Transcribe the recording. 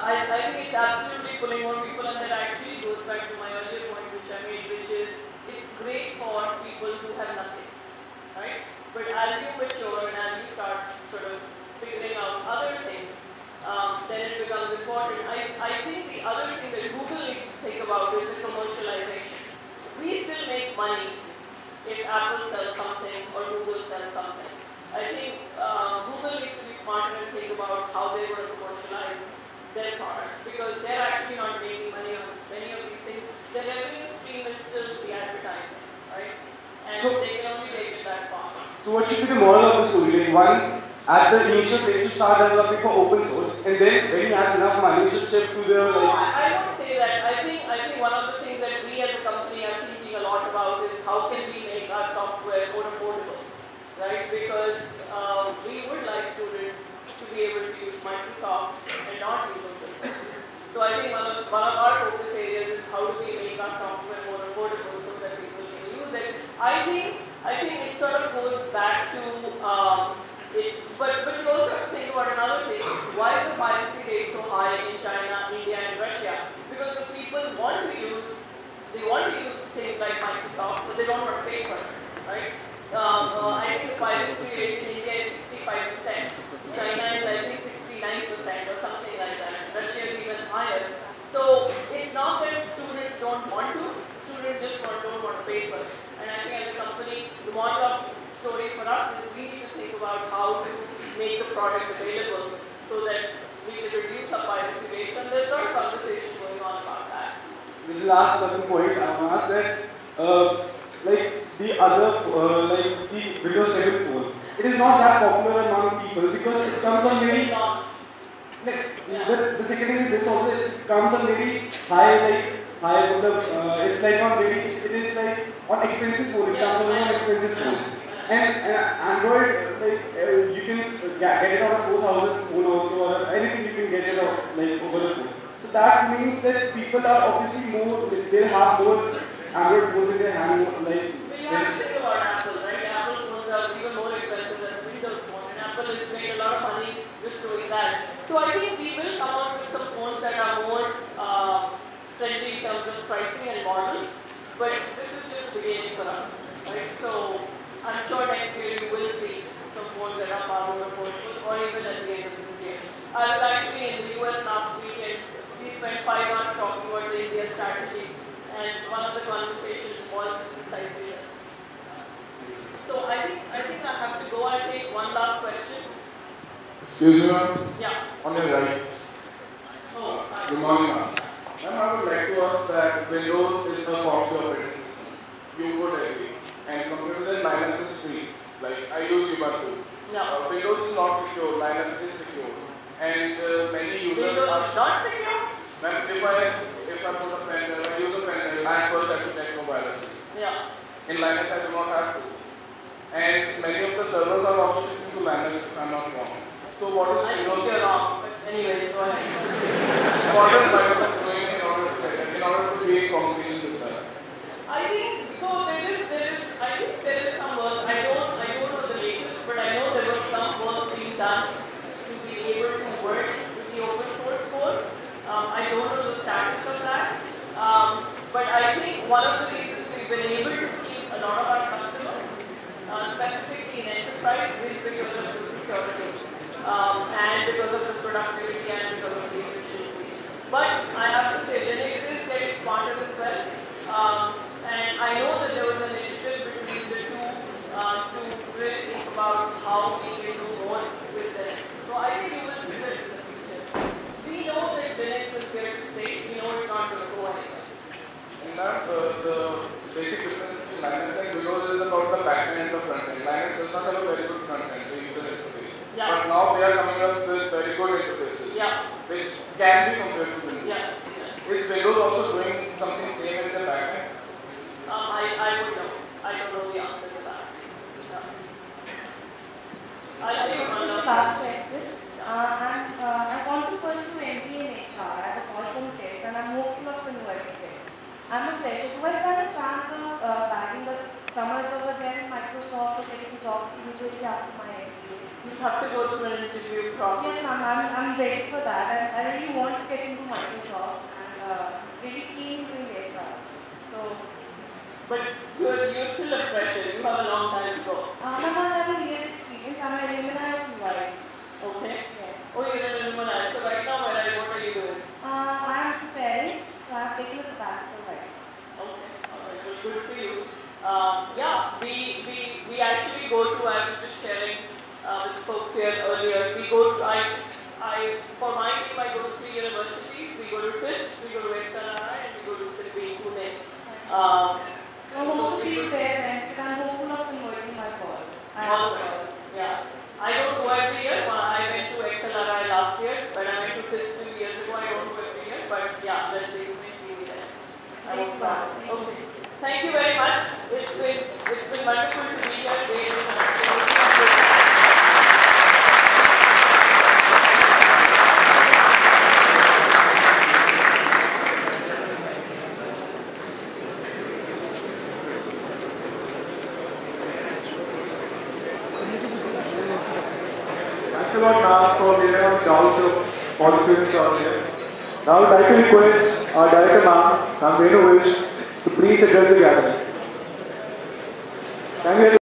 I think it's absolutely pulling more people, and that actually goes back to my earlier point, which I made, which is it's great for people who have nothing, right? But as you mature and as you start sort of figuring out other things, then it becomes important. I think the other thing that Google needs to think about is the commercialization. We still make money if Apple sells something or Google sells something. I think Google needs to be smarter and think about how they want to commercialize their products, because they're actually not making money on many of these things. Their revenue stream is still the advertising, right? And so they can only take it that far. So what should be the moral of the story? Like one, at the initial stage, should start developing for open source, and then when he has enough money, should shift to the like. No, I won't say that. I think one of the things that we as a company are thinking a lot about is how can we make our software more affordable, right? Because we would like students to be able to use Microsoft and not use open source. So I think one of our focus areas is how do we make our software more affordable so that people can use it. I think it sort of goes back to but you also have to think about another thing. Why is the piracy rate so high in China, India, and Russia? Because the people want to use things like Microsoft, but they don't want to pay for it, right? I think the piracy rate in India is 65%. China is I think 69% or something like that. Russia is even higher. So it's not that students don't want to, students just don't want to pay for it. And I think as a company, the model of story for us is we need to think about how to make the product available so that we can reduce our piracy rates, and there's a lot of conversation going on about that. This is the last certain point I want to ask that, like the other, like the Windows 7 phone, it is not that popular among people because it comes on very, the second thing is this also, it comes on very high, it's like on very, it is like on expensive phone, it comes on expensive phones. And Android, like you can get it on a 4,000 phone also, or anything you can get it on, like over a phone. So that means that people are obviously more, they have more Android phones in their hand, like. But you have to think about Apple, right? Apple phones are even more expensive than Windows phone, and Apple has made a lot of money just doing that. So I think we will come out with some phones that are more friendly in terms of pricing and models, but this is just the beginning for us, right? So I'm sure next year you will see some phones that are far more affordable, or even at the end of this year. I was actually in the US last week, and we spent 5 hours talking about the India strategy, and one of the conversations was precisely this. So I think I have to go. I'll take one last question. Excuse me, ma'am? Yeah. On your right. Oh, good morning, ma'am. Ma'am, I would like to ask that Windows is a costly operating system. You would agree. And compared to that, Linux is free. Like, I use Ubuntu. No. Windows is not secure, Linux is secure. And many users Windows are is not secure? Ma'am, if I put a pen drive, I use a pen drive, I first have to check no viruses. Yeah. In Linux, I do not have to. And many of the servers are also shipping to Linux, if I'm not wrong. So what is I think you're wrong, but anyway, go ahead. What is Microsoft doing in order to create competition with that? I think so. There is some work. I don't know the latest, but I know there was some work being done to be able to work with the open source code. I don't know the status of that, but I think one of the reasons we've been able to keep a lot of our customers, specifically in enterprise, is because of the security and because of the productivity and because of the efficiency. But I have to say, Linux is getting smarter as well. And I know that there was an initiative between the two to really think about how we can do more with Linux. So I think you will see that in the future. We know that Linux is here to stay. We know it's not going to go anywhere. And that the basic difference between Linux and Windows is about the back end and the front end. Linux does not have a very good front end, the user interface. Yeah. But now they are coming up with very good interfaces, which can be compared to Windows. Yes. Is Windows also doing something same in the back end? I would know. I don't know the answer to that. I think last question. I want to pursue MBA in HR. I have a call from test and I'm hopeful of the new everything. I'm a fresher. Do I stand a chance of bagging the summers over there in Microsoft or getting a job immediately after my MBA? You have to go through an interview process. Yes, ma'am, I'm ready for that. I really want to get into Microsoft and really keen to HR. So, But you're still a fresher. You have a long time to go. ma'am, I have a year's experience. I'm an alumni of UI. Okay? Yes. Oh, you're an alumni. So right now, what are you doing? I am preparing, so I have taken a sabbatical right now. Okay, all right, well, good for you. Yeah, we actually go to, I was just sharing with the folks here earlier, we go to, for my team, I go to 3 universities. We go to FIS, we go to XLRI, and we go to SILBI, Pune. So I hope to see you there, and I'm hopeful of converting my call. All right, yeah. I don't go every year. I went to XLRI last year, but I went to FIS 2 years ago. I don't go every year, but yeah, let's see you there. I hope so. Okay. Thank you very much. It's been wonderful to be here. Thanks a lot, ma'am, for giving us doubts of all the students out here. Now, I would like to request our director, ma'am, Venu Wish, to please address the gathering. Thank you.